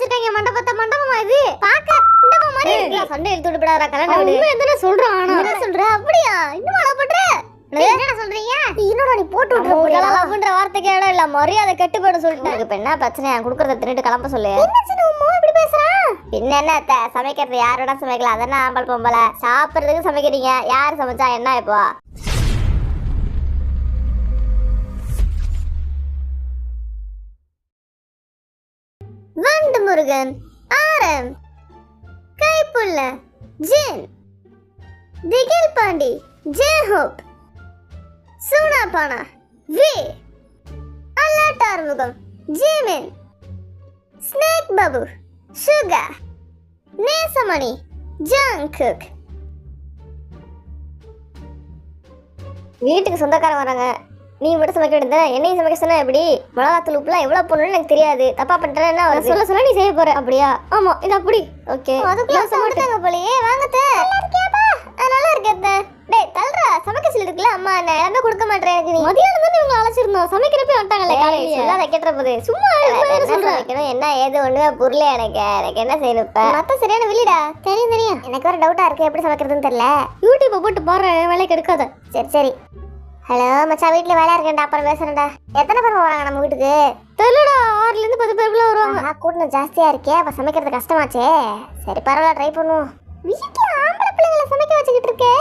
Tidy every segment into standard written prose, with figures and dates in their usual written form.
வச்சிருக்காங்க மண்டபத்தை. மண்டபமா இது? பாக்க மண்டபம் மாதிரி இருக்கு. சண்டை இழுத்து விடாதடா கல்யாணம் விடு. உண்மை என்ன சொல்றான்? ஆனா என்ன சொல்ற? அப்படியா? இன்னும் அழ பண்ற? என்ன சொல்றீங்க? இன்னொரு நீ போட்டு விட்டுற. லவ்ன்ற வார்த்தைக்கு இடம் இல்ல. மரியாதை கெட்டு போய்டும் சொல்லிட்டாங்க. இப்ப என்ன பிரச்சனை? குடுக்கறத திருட்டு கிளம்ப சொல்லு. என்ன சின்ன உம்மா இப்படி பேசுறா? பின்ன என்ன சமைக்கிறது யாரோட சமைக்கலாம்? அதெல்லாம் ஆம்பல் பொம்பளை. சாப்பிடுறதுக்கு சமைக்கிறீங்க. யார் சமைச்சா என்ன இப்போ? வண்டு முருகன், ஆரம், Kaipulla, Jin, Thigil Pandi, J Hope, Soonapaana, V, அல்லாட்டார்முகம், Jimin, snake Babu, Suga, Nesamani, Jungkook. வீட்டுக்கு சொந்தக்காரங்க வராங்க. நீ மட்டும் சமைக்க வேண்டியது. என்னையும் சமைக்க சொன்னா எப்படி? மிளகாத்தூள் உப்புலாம் எவ்வளவு போடணும்னு எனக்கு தெரியாது. தப்பா பண்ணிட்டேன்னா சொல்ல சொல்ல நீ செய்ய போற. அப்படியா? ஆமா இது அப்படி. ஓகே அதுக்குள்ள சமைட்டாங்க போலயே. வாங்கத்த நல்லா இருக்கேத்த. டேய் தல்றா சமைக்க சொல்லிருக்கல அம்மா. நான் எல்லாமே கொடுக்க மாட்டேன். எனக்கு நீ மதியானம் தானே இவங்க அழைச்சிருந்தோம். சமைக்கிறப்ப வந்துட்டாங்கல்ல காலையில. சொல்லாத கேட்ற போது சும்மா சமைக்கணும். என்ன ஏது ஒண்ணுமே புரியல எனக்கு. எனக்கு என்ன செய்யணும் இப்ப? மத்த சரியான வெளிடா. தெரியும் தெரியும். எனக்கு ஒரு டவுட்டா இருக்கு. எப்படி சமைக்கிறதுன்னு தெரியல. யூடியூப் போட்டு பாடுறேன். வேலைக்கு எடுக்காத. சரி சரி. ஹலோ மச்சான், வீட்டுல வேலையா இருக்கேன்டா. அப்புறம் பேசுறேன்டா. எத்தனை பேர் வராங்க நம்ம வீட்டுக்கு? தெரியலடா. 6 to 10 பேருக்குள்ள வருவாங்க. கூட்டம் ஜாஸ்தியா இருக்கே. அப்ப சமைக்கிறது கஷ்டமாச்சே. சரி பரவாயில்ல, ட்ரை பண்ணுவோம். வீட்டுல ஆம்பளை பிள்ளைங்களை சமைக்க வச்சுக்கிட்டு இருக்கே.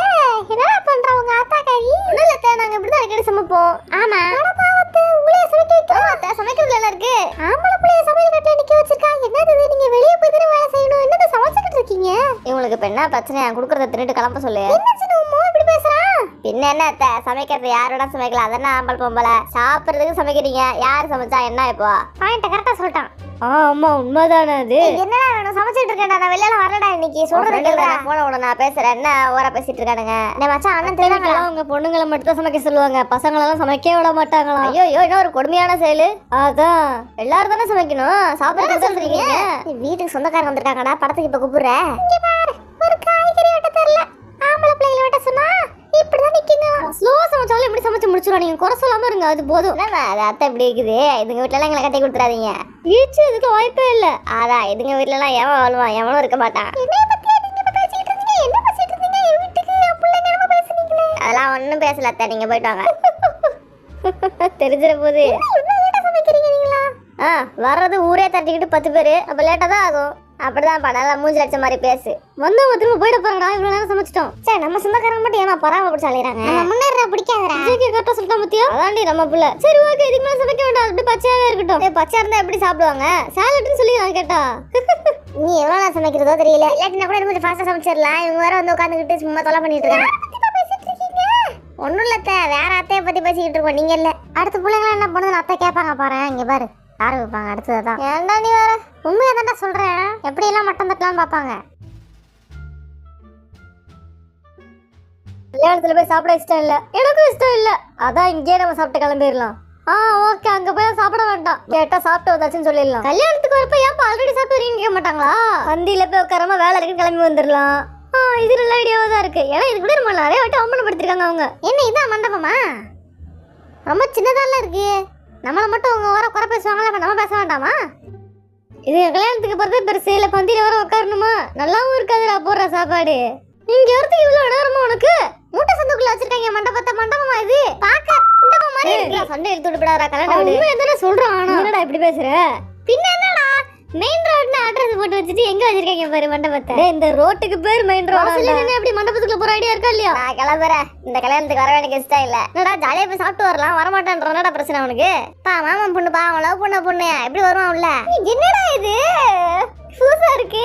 என்னடா பண்றா உங்க ஆத்தாக்காரி? இல்ல நாங்க இப்படிதான் அடிக்கடி சமைப்போம். ஆமா பாவத்து உங்களைய சமைக்க வைக்க சமைக்கிறதுல என்ன இருக்கு? ஆம்பளை பிள்ளைய சமையல் கட்டில நிக்க வச்சிருக்காங்க. என்னது நீங்க வெளியே போய் தானே வேலை செய்யணும். என்னது சமைச்சுக்கிட்டு இருக்கீங்க? இவங்களுக்கு இப்ப என்ன பிரச்சனை? குடுக்கறத திருட்டு கிளம்ப சொல்லு. என்ன சின்ன உம்மா இப்படி பேசுறா? பின்ன என்ன சமைக்கிறது யாரோட சமைக்கலாம்? அதெல்லாம் ஆம்பல் பொம்பளை. சாப்பிடுறதுக்கு சமைக்கிறீங்க. யார் சமைச்சா என்ன இப்போ? பாயிண்ட் கரெக்டா சொல்லிட்டான். ஆமா உண்மைதானே அது. என்னடா வேணும்? சமைச்சிட்டு இருக்கேன்டா. நான் வெளியில வரடா இன்னைக்கு. சொல்றது கேளுடா. போன உடனே நான் பேசுறேன். என்ன ஓரா பேசிட்டு இருக்கானுங்க? நம்ம மச்சான் அண்ணன் தெரியாங்களா? அவங்க பொண்ணுங்களை மட்டும் தான் சமைக்க சொல்லுவாங்க. பசங்களெல்லாம் சமைக்க விட மாட்டாங்களா? ஐயோ என்ன ஒரு கொடுமையான செயல். அதான் எல்லாரும் தானே சமைக்கணும். சாப்பிடுறது சொல்றீங்க. வீட்டுக்கு சொந்தக்காரங்க வந்திருக்காங்கடா. படத்துக்கு இப்ப கூப்பிடுற. இங்க பாரு, ஒரு காய்கறி வெட்ட தெரியல. ஆம்பளை பிள்ளைகளை வெட்ட சொன்னா இப்படிதான் நிக்கீங்க. ஸ்லோவா சமைச்சாலும் எப்படி சமைச்சு முடிச்சிருவா? நீங்க குறை சொல்லாம இருங்க. அது போதும். அது அத்தை இப்படி இருக்குது. இதுங்க வீட்டுல எல்லாம் எங்களை கட்டி கொடுத்துறாதீங்க. ஈச்சு இதுக்கு வாய்ப்பே இல்ல. அதான் இதுங்க வீட்டுல எல்லாம் எவன் வாழ்வான்? எவனும் இருக்க மாட்டான். அதெல்லாம் ஒன்னும் பேசல அத்தை. நீங்க போயிட்டு வாங்க. தெரிஞ்சிட போது. வர்றது ஊரே தட்டிக்கிட்டு 10 பேரு. அப்ப லேட்டா தான் ஆகும். அப்படிதான் நல்லா மூஞ்சி அடிச்ச மாதிரி பேசு. வந்து திரும்ப போயிட போறடா. இவ்வளவு நேரம் சமைச்சிட்டோம். சரி நம்ம சொந்தக்காரங்க மட்டும் ஏமா பராம பிடிச்சி அலையறாங்க? நம்ம முன்னேற பிடிக்காதடா. ஜேகே கரெக்ட்டா சொல்லிட்டா மத்தியா? அதான்டி நம்ம புள்ள. சரி ஓகே, இதுக்கு மேல சமைக்க வேண்டாம். அப்படியே பச்சையாவே இருக்கட்டும். பச்சையா இருந்தா எப்படி சாப்பிடுவாங்க? சாலட்னு சொல்லி நான் கேட்டா. நீ எவ்வளவு நான் சமைக்கிறதோ தெரியல. இல்லாட்டினா கூட கொஞ்சம் ஃபாஸ்டா சமைச்சிடலாம். இவங்க வேற வந்து உட்காந்துக்கிட்டு சும்மா தொலை பண்ணிட்டு இருக்காங்க. ஒன்னும் இல்லத்த, வேற அத்தையை பத்தி பேசிக்கிட்டு இருக்கோம். நீங்க இல்ல. அடுத்த பிள்ளைங்களா என்ன பண்ணுதுன்னு அத்தை கேட்பாங்க பாரு. இங்க பாரு யாரு வைப்பாங்க அடுத்ததான். ஏன்டா நீ வேற? உண்மையா தான்டா சொல்றேன். எப்படி எல்லாம் மட்டம் தட்டலாம் பாப்பாங்க. கல்யாணத்துல போய் சாப்பிட இஷ்டம் இல்ல. எனக்கும் இஷ்டம் இல்ல. அதான் இங்கே நம்ம சாப்பிட்டு கிளம்பிடலாம். ஓகே, அங்க போய் சாப்பிட வேண்டாம். கேட்டா சாப்பிட்டு வந்தாச்சுன்னு சொல்லிடலாம். கல்யாணத்துக்கு வரப்ப ஏன் ஆல்ரெடி சாப்பிட்டு வரீங்கன்னு கேட்க மாட்டாங்களா? வண்டியில போய் உட்காராம வேலை இருக்குன்னு கிளம்பி வந்துடலாம். இது நல்ல ஐடியாவா தான் இருக்கு. ஏன்னா இது கூட நம்ம நிறைய வாட்டி அவமானப்படுத்திருக்காங்க அவங்க. என்ன இதான் மண்டபமா? ரொம்ப சின்னதால இருக்கு. நம்மள மட்டும் அவங்க வர குறை பேசுவாங்களா? நம்ம பேச வேண்டாமா? இது கல்யாணத்துக்கு போறது பெருசு இல்ல. பந்தியில வர உட்காரணுமா? நல்லாவும் இருக்காதுடா போடுற சாப்பாடு. இங்க வரதுக்கு இவ்வளவு நேரமா உனக்கு? மூட்டை சந்துக்குள்ள வச்சிருக்காங்க மண்டபத்தை. மண்டபமா இது? பாக்க மண்டபம் மாதிரி இருக்கு. சண்டை இழுத்து விடாதடா கல்யாணம் விடு. உண்மை எதானே சொல்றான். என்னடா இப்படி பேசுற? பின்ன என்னடா மெயின் ரோட்ல அட்ரஸ் போட்டு வச்சிட்டு எங்க வச்சிருக்கீங்க பாரு மண்டபத்தை. இந்த ரோட்டுக்கு பேர் மெயின் ரோட். என்ன அப்படி மண்டபத்துக்குள்ள போற ஐடியா இருக்கா இல்லையா? நான் கிளம்புறேன். இந்த கல்யாணத்துக்கு வர வேண்டிய இஷ்டம் இல்ல. என்னடா ஜாலியா போய் சாப்பிட்டு வரலாம். வர மாட்டேன்ற என்னடா பிரச்சனை உனக்கு? மாமன் பொண்ணுப்பா, அவன் லவ் பொண்ணு எப்படி வருவான் உள்ள? என்னடா இது புதுசா இருக்கு?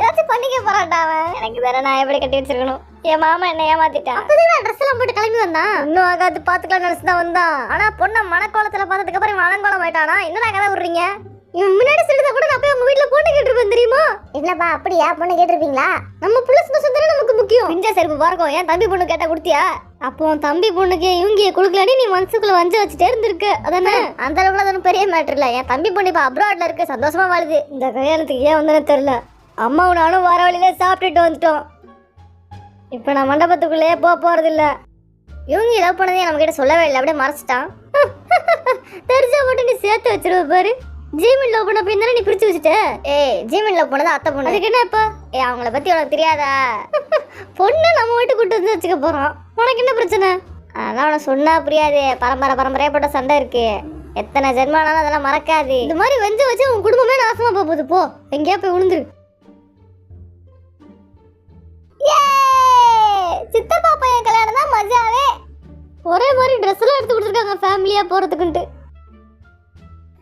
ஏதாச்சும் பண்ணிக்க போறான்டா அவன். எனக்கு வேற நான் எப்படி கட்டி வச்சிருக்கணும். என் மாமா என்ன ஏமாத்திட்டான். அப்பதான் ட்ரெஸ் எல்லாம் போட்டு கிளம்பி வந்தான். இன்னும் ஆகாது பாத்துக்கலாம் நினைச்சுதான் வந்தான். ஆனா பொண்ணை மனக்கோலத்துல பார்த்ததுக்கு அப்புறம் மனங்கோலம் ஆயிட்டானா? என்னடா கதை விடுறீங்க? இவன் முன்னாடி சொல்லிட்டு கூட நான் போய் உங்க வீட்டுல பொண்ணு கேட்டிருப்பேன் தெரியுமா? இல்லப்பா அப்படியா? பொண்ணு கேட்டிருப்பீங்களா? நம்ம புள்ள சந்தோஷம் தானே நமக்கு முக்கியம். பிஞ்சா செருப்பு பாருக்கும். ஏன் தம்பி பொண்ணு கேட்டா கொடுத்தியா? அப்போ தம்பி பொண்ணுக்கு இவங்க கொடுக்கலாடி நீ மனசுக்குள்ள வஞ்சு வச்சுட்டே இருந்திருக்கு. அதானே? அந்த அளவுக்கு அது பெரிய மேட்டர் இல்ல. என் தம்பி பொண்ணு இப்ப அப்ராட்ல இருக்கு, சந்தோஷமா வாழுது. இந்த கல்யாணத்துக்கு ஏன் வந்தேன்னு தெரியல. அம்மாவும் நானும் வர வழியிலே சாப்பிட்டுட்டு வந்துட்டோம். இப்ப நான் மண்டபத்துக்குள்ளே போறது இல்ல. இவங்க லவ் பண்ணதே நம்ம கிட்ட சொல்லவே இல்லை. அப்படியே மறைச்சிட்டான். தெரிஞ்சா மட்டும் நீ சேர்த்து வச்சிருவ பாரு. ஜீமின் லவ் பண்ண போய் நீ பிரிச்சு வச்சுட்ட. ஏய் ஜீமின் லவ் பண்ணது அத்தை பொண்ணு. அதுக்கு என்ன இப்ப? அவங்கள பத்தி உனக்கு தெரியாதா? பொண்ணு நம்ம வீட்டு கூட்டு வந்து வச்சுக்க போறோம். உனக்கு என்ன பிரச்சனை? அதெல்லாம் உனக்கு சொன்னா புரியாது. பரம்பரையா போட்ட சண்டை இருக்கு. எத்தனை ஜென்மானாலும் அதெல்லாம் மறக்காது. இந்த மாதிரி வெஞ்சு வச்சு உன் குடும்பமே நாசமா போகுது. போ எங்கேயா போய் விழுந்துரு. சித்தப்பா பையன் கல்யாணம் தான் மஜாவே. ஒரே மாதிரி ட்ரெஸ் எல்லாம் எடுத்து கொடுத்துருக்காங்க ஃபேமிலியா போறதுக்குன்ட்டு.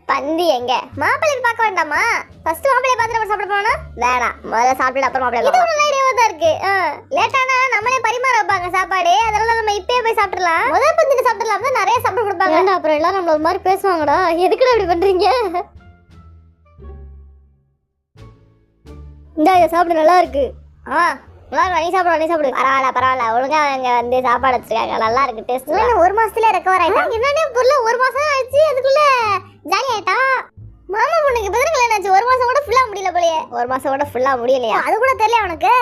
பந்தி எங்க மாப்பிள்ளை பார்க்க வேண்டாமா? ஃபர்ஸ்ட் மாப்பிள்ளை பார்த்துட்டு சாப்பிட போனா வேணாம். முதல்ல சாப்பிட்டு அப்புறம் மாப்பிள்ளை. இது ஒரு ஐடியாவா தான் இருக்கு. லேட்டானா நம்மளே பரிமாற வைப்பாங்க சாப்பாடு. அதனால நம்ம இப்பவே போய் சாப்பிடலாம். முதல் பந்திக்கு சாப்பிடலாம் தான் நிறைய சாப்பிட கொடுப்பாங்க. ஏன்டா அப்புறம் எல்லாரும் நம்மள ஒரு மாதிரி பேசுவாங்கடா. எதுக்குடா இப்படி பண்றீங்க? இந்தா இதை சாப்பிட நல்லா இருக்கு. நீ சாப்பிடு. பரவாயில்ல ஒழுங்கா அவங்க வந்து சாப்பாடு வச்சிருக்காங்க. நல்லா இருக்கு டேஸ்ட். ஒரு மாசத்துல ரெக்கவர் ஆயிட்டா. என்னன்னே புரியல. ஒரு மாசம் ஆச்சு அதுக்குள்ள ஜாலி ஆயிட்டா. மாமா பொண்ணுக்கு இப்ப கல்யாணம் ஆச்சு. ஒரு மாசம் கூட ஃபுல்லா முடியல போலயே. ஒரு மாசம் கூட ஃபுல்லா முடியலையா? அது கூட தெரியல அவனுக்கு.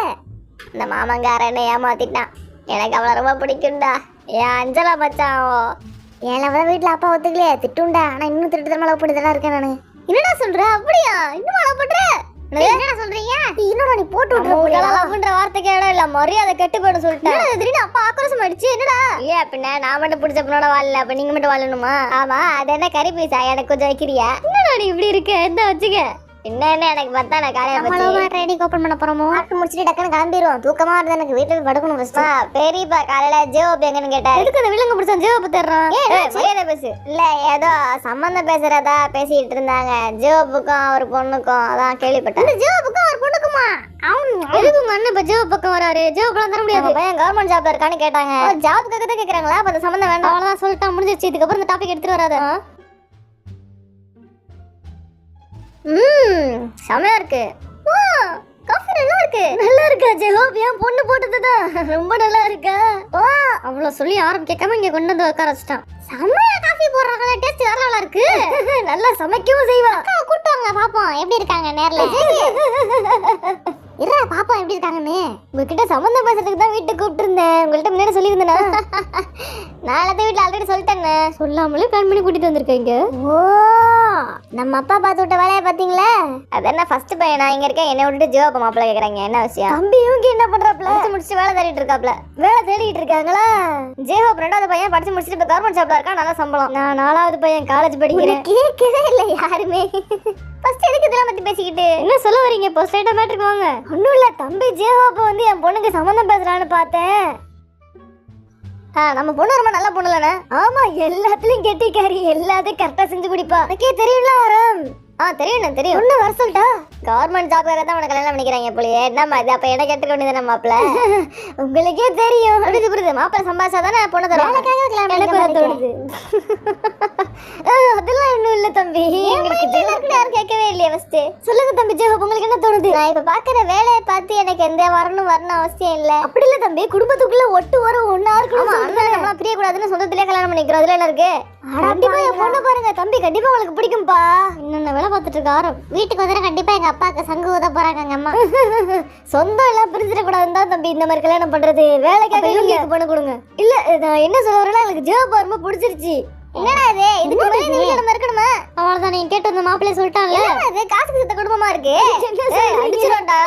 இந்த மாமங்கார என்ன ஏமாத்திட்டான். எனக்கு அவளை ரொம்ப பிடிக்கும்டா. என் அஞ்சலா மச்சான். என் வீட்டுல அப்பா ஒத்துக்கலையே திட்டுண்டா. ஆனா இன்னும் திருட்டு லவ் பண்ணி தானே இருக்கேன் நானு. என்னடா சொல்ற? அப்படியா? இன்னும் லவ் பண்ற? என்னடா சொல்றீங்க? இன்னொரு நீ போட்டு விட்டுற வார்த்தைக்கு இடம் இல்ல. மரியாதை கெட்டு போயிடும் சொல்லிட்டேன். திடீர்னு அப்பா ஆக்ரோஷம் ஆயிடுச்சு. என்னடா? இல்லையா பின்ன நான் மட்டும் பிடிச்ச பொண்ணோட வாழல. அப்ப நீங்க மட்டும் வாழணுமா? ஆமா அது என்ன கறி பீஸா? எனக்கு கொஞ்சம் வைக்கிறியா? என்னடா நீ இப்படி இருக்க? எந்த வச்சுக்க என்ன எனக்கு பார்த்தா நான் காலையில ட்ரைனிங் ஓபன் பண்ண போறோமோ. ஆட்டு முடிச்சுட்டு டக்குன்னு கிளம்பிடுவோம். தூக்கமா இருந்தா எனக்கு வீட்டுல படுக்கணும். பெரியப்பா காலையில ஜோப் எங்கன்னு கேட்டா எதுக்கு அந்த விலங்கு பிடிச்சா ஜோப் தேடுறான். மரியாதை பேசு. இல்ல ஏதோ சம்பந்தம் பேசுறதா பேசிட்டு இருந்தாங்க. ஜோப்புக்கும் அவர் பொண்ணுக்கும். அதான் கேள்விப்பட்டேன். ஜோப்புக்கும் அவர் பொண்ணுக்குமா? எதுக்கு உங்க அண்ணன் இப்ப ஜோப் பக்கம் வராரு? ஜோப் எல்லாம் தர முடியாது. பையன் கவர்மெண்ட் ஜாப்ல இருக்கான்னு கேட்டாங்க. ஜாப் தான் கேக்குறாங்களா? அப்ப அந்த சம்பந்தம் வேண்டாம். அவ்வளவுதான் சொல்லிட்டா முடிஞ்சிருச்சு. இதுக்கப்புறம் இந்த டாபிக் எடுத்துட்டு வராது. செமையா இருக்கு. காஃபி நல்லா இருக்கு. நல்லா இருக்கா ஜெகோப்? என் பொண்ணு போட்டதுதான் ரொம்ப நல்லா இருக்கா. அவ்வளவு சொல்லி யாரும் கேட்காம இங்க கொண்டு வந்து உட்கார வச்சுட்டான். செமையா காஃபி போடுறாங்களே. டேஸ்ட் வேற நல்லா இருக்கு. நல்லா சமைக்கவும் செய்வா. கூப்பிட்டாங்க பாப்போம் எப்படி இருக்காங்க நேர்ல. இல்ல பாப்பா எப்படி இருக்காங்கன்னு. உங்ககிட்ட சம்பந்தம் பேசுறதுக்கு தான் வீட்டுக்கு கூப்பிட்டு இருந்தேன். உங்கள்கிட்ட முன்னாடி சொல்லியிருந்தேனா? நான் வீட்டுல ஆல்ரெடி சொல்லிட்டேன்னு சொல்லாமலே பிளான் பண்ணி கூட்டிட்டு வந்திருக்கீங்க. ஓ நம்ம அப்பா பார்த்து விட்ட வேலையை பாத்தீங்களா? அது என்ன ஃபர்ஸ்ட் பையனா இங்க இருக்க என்னை விட்டுட்டு ஜோ அப்பா மாப்பிள்ள கேக்குறாங்க. என்ன விஷயம்? தம்பி இவங்க என்ன பண்றாப்ல? முடிச்சு வேலை தேடிட்டு இருக்காப்ல. வேலை தேடிட்டு இருக்காங்களா? ஜேஹோ ரெண்டாவது பையன் படிச்சு முடிச்சுட்டு இப்ப கவர்மெண்ட் ஜாப்ல இருக்கா. நல்ல சம்பளம். நான் நாலாவது பையன் காலேஜ் படிக்கிறேன். கேட்கவே இல்லை யாருமே. ஃபர்ஸ்ட் எதுக்கு இதெல்லாம் பத்தி பேசிக்கிட்டு என்ன சொல்ல வரீங்க? இப்போ ஸ்ட்ரைட்டா மேட்ருக்கு வாங்க. ஒன்றும் இல்லை தம்பி ஜேஹோப்ப வந்து என் பொண்ணுக்கு சம்மந்தம் பேசுறான்னு பார்த்தேன். நம்ம பொண்ணு ரொம்ப நல்ல பொண்ணு இல்லைண்ணே? ஆமா எல்லாத்துலயும் கெட்டிக்காரி. எல்லாத்தையும் கரெக்டா செஞ்சு குடிப்பா. எனக்கே தெரியும்ல ஆரம். தெரியும் தெரியும். ஒண்ணு வர சொல்லிட்டா. கவர்மெண்ட் ஜாப்காக தான் உனக்கு கல்யாணம் பண்ணிக்கிறாங்க போலயே. என்னம்மா இது? அப்ப என்ன கேட்டுக்க வேண்டியது மாப்பிள்ள? உங்களுக்கே தெரியும். அப்படி புரியுது. மாப்பிள்ள சம்பாதிச்சாதானே பொண்ணு தரும். அதெல்லாம் இன்னும் இல்ல தம்பி. யாரும் கேட்கவே இல்லையா? ஃபர்ஸ்ட் சொல்லுங்க தம்பி ஜெகோ உங்களுக்கு என்ன தோணுது? நான் இப்ப பாக்குற வேலையை பார்த்து எனக்கு எந்த வரணும் அவசியம் இல்ல. அப்படி இல்ல தம்பி. குடும்பத்துக்குள்ள ஒட்டு வரும் ஒன்னா இருக்கணும். நம்மளாம் பிரிய கூடாதுன்னு சொந்தத்திலே கல்யாணம் பண்ணிக்கிறோம். அதுல என்ன இருக்கு? கண்டிப்பா என் பொண்ணு பாருங்க தம்பி. கண்டிப்பா உங்களுக்கு பிடிக்கும்பா. இன்னொன்னு வேலை பார்த்துட்டு இருக்க ஆரம். வீட்டுக்கு வந்து கண்டிப்பா எங்க அப்பாவுக்கு சங்கு ஊத போறாங்க எங்க அம்மா. சொந்தம் எல்லாம் பிரிஞ்சிடக்கூடாதுன்னு தான் தம்பி இந்த மாதிரி கல்யாணம் பண்றது. வேலைக்காக இவங்களுக்கு பொண்ணு கொடுங்க. இல்ல நான் என்ன சொல்ல வரேன்னா எனக்கு ஜெகோ ரொம்ப பிடிச்சிருச்சு. என்னடா இது? இதுக்கு மேல இந்த வீட்ல நம்ம இருக்கணுமா? அவ்வளவுதான். நீங்க கேட்டு வந்த மாப்பிள்ளை சொல்லிட்டான்ல. இது காசுக்கு செத்த குடும்பமா இருக்கு. அடிச்சிரோண்டா.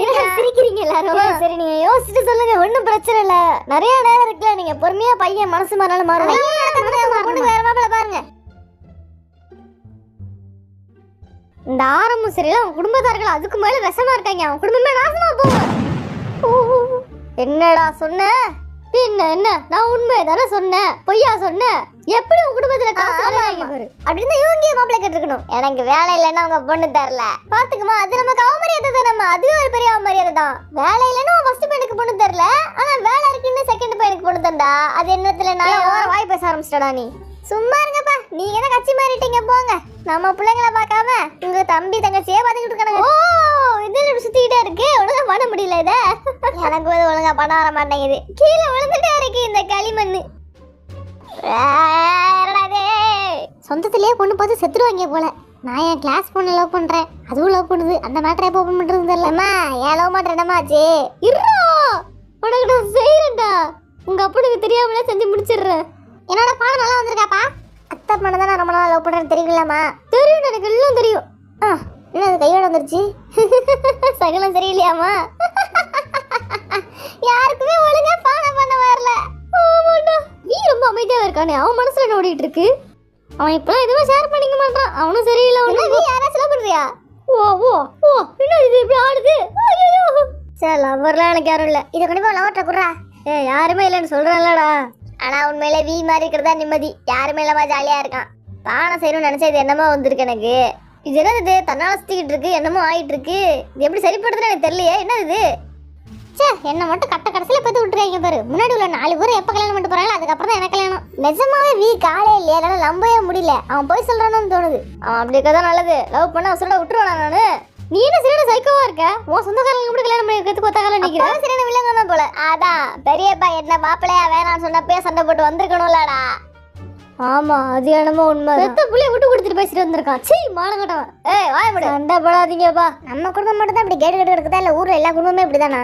என்ன சிரிக்கிறீங்க எல்லாரும்? சரி நீங்க யோசிச்சுட்டு சொல்லுங்க. ஒண்ணும் பிரச்சனை இல்ல. நிறைய நேரம் இருக்குல்ல. நீங்க பொறுமையா பையன் மனசு மாறாலும் மாறும். பொண்ணு வேற மாப்பிள்ளை பாருங்க. இந்த ஆரம்பம் சரியில்லை. அவன் குடும்பத்தார்கள் அதுக்கு மேல விஷமா இருக்காங்க. அவன் குடும்பமே நாசமா போகும். என்னடா சொன்ன? என்ன என்ன நான் உண்மை தானே சொன்னேன். பொய்யா சொன்னேன்? எப்படி உங்க குடும்பத்துல காசு பாரு அப்படின்னு இவங்க மாப்பிள்ளை கேட்டுருக்கணும். எனக்கு வேலை இல்லைன்னா உங்க பொண்ணு தரல பாத்துக்குமா. அது நமக்கு அவமரியாதை தான். நம்ம அதுவே ஒரு பெரிய அவமரியாதை தான். வேலை இல்லைன்னா ஃபர்ஸ்ட் பையனுக்கு பொண்ணு தரல. ஆனா வேலை இருக்குன்னு செகண்ட் பையனுக்கு பொண்ணு தந்தா அது என்னத்துல நான் வாய் பேச ஆரம்பிச்சிட்டா. நீ சும்மா இருங்கப்பா. நீங்க என்ன கட்சி மாறிட்டீங்க போங்க. நம்ம பிள்ளைங்களை பார்க்காம உங்க தம்பி தங்கச்சியே பாத்துக்கிட்டு இருக்கானுங்க. ஓ இதுல சுத்திக்கிட்டே இருக்கு. ஒழுங்கா பண்ண முடியல. இத எனக்கு ஒழுங்கா பண்ண வர மாட்டேங்குது. கீழே விழுந்துட்டே இருக்கு இந்த களிமண்ணு. சொந்தத்திலேயே பொண்ணு பார்த்து செத்துருவாங்க போல. நான் என் கிளாஸ் பொண்ணு லவ் பண்றேன். அதுவும் லவ் பண்ணுது. அந்த மேட்டரை எப்போ ஓபன் பண்றது தெரியலம்மா. ஏன் லவ் மாட்டேன் என்னமாச்சு? இருடா உனக்கு நான் செய்யறேன்டா. உங்க அப்பனுக்கு தெரியாமலே செஞ்சு முடிச்சிடுறேன். என்னோட பாடம் நல்லா வந்திருக்காப்பா. அத்தை பண்ண தான் நான் ரொம்ப நாள் லவ் பண்ணுறேன்னு தெரியுங்களாமா? தெரியும், எனக்கு எல்லாம் தெரியும். என்ன அது கையோட வந்துருச்சு? சகலம் சரியில்லையாமா? யாருக்குமே ஒழுங்கா பாடம் பண்ண வரல. ஆமாண்டா, நீ ரொம்ப அமைதியாக இருக்கானே, அவன் மனசுல என்ன ஓடிட்டு இருக்கு? அவன் இப்பெல்லாம் எதுவுமே ஷேர் பண்ணிக்க மாட்டான். அவனும் சரியில்லை. நீ யாராச்சும் லவ் பண்றியா? ஓ ஓ ஓ, என்ன இது இப்படி ஆடுது? ஐயோ சார், லவ்வர்லாம் எனக்கு யாரும் இல்லை. இதை கண்டிப்பாக லவர்ட்ட குடுறா. யாருமே இல்லைன்னு சொல்கிறேன்லடா. ஆனால் உண்மையிலே வீ மாதிரி இருக்கிறதா நிம்மதி. யாருமே இல்லாமல் ஜாலியாக இருக்கான். பானம் செய்யணும்னு நினச்சா இது என்னமோ வந்திருக்கு எனக்கு. இது என்னது தன்னால சுத்திக்கிட்டு இருக்கு, என்னமோ ஆயிட்டு இருக்கு. இது எப்படி சரிப்படுதுன்னு எனக்கு தெரியலையே. என்ன இது? சே, என்ன மட்டும் கட்ட கடைசியில் பற்றி விட்டுருக்காங்க பாரு. முன்னாடி உள்ள 4 பேரும் எப்போ கல்யாணம் பண்ணிட்டு போறாங்களோ அதுக்கப்புறம் தான் எனக்கு கல்யாணம். நிஜமாவே வீ காலே இல்லையா? என்னால் நம்பவே முடியல. அவன் போய் சொல்றானு தோணுது. அவன் அப்படி இருக்கதான் நல்லது. லவ் பண்ண அவசரோட விட்டுருவானா நானு? நீ என்ன சரியான சைக்கோவா இருக்க? உன் சொந்தக்காரங்க கூட கல்யாணம் பண்ணி கத்து கொத்த காலம் நிற்கிறேன். சரியான வில்லங்க தான் போல. அதான் பெரியப்பா என்ன மாப்பிள்ளையா வேணான்னு சொன்னப்பே சண்டை போட்டு வந்திருக்கணும்லடா. ஆமா, அது என்னமோ உண்மை. பெத்த புள்ளைய விட்டு கொடுத்துட்டு பேசிட்டு வந்திருக்கான். சீ, மானங்கட்டவன். வாய முடி. சண்டை போடாதீங்கப்பா. நம்ம குடும்பம் மட்டும் தான் இப்படி கேட்டு கேட்டு இருக்குதா? இல்ல ஊர்ல எல்லா குடும்பமே இப்படிதானா?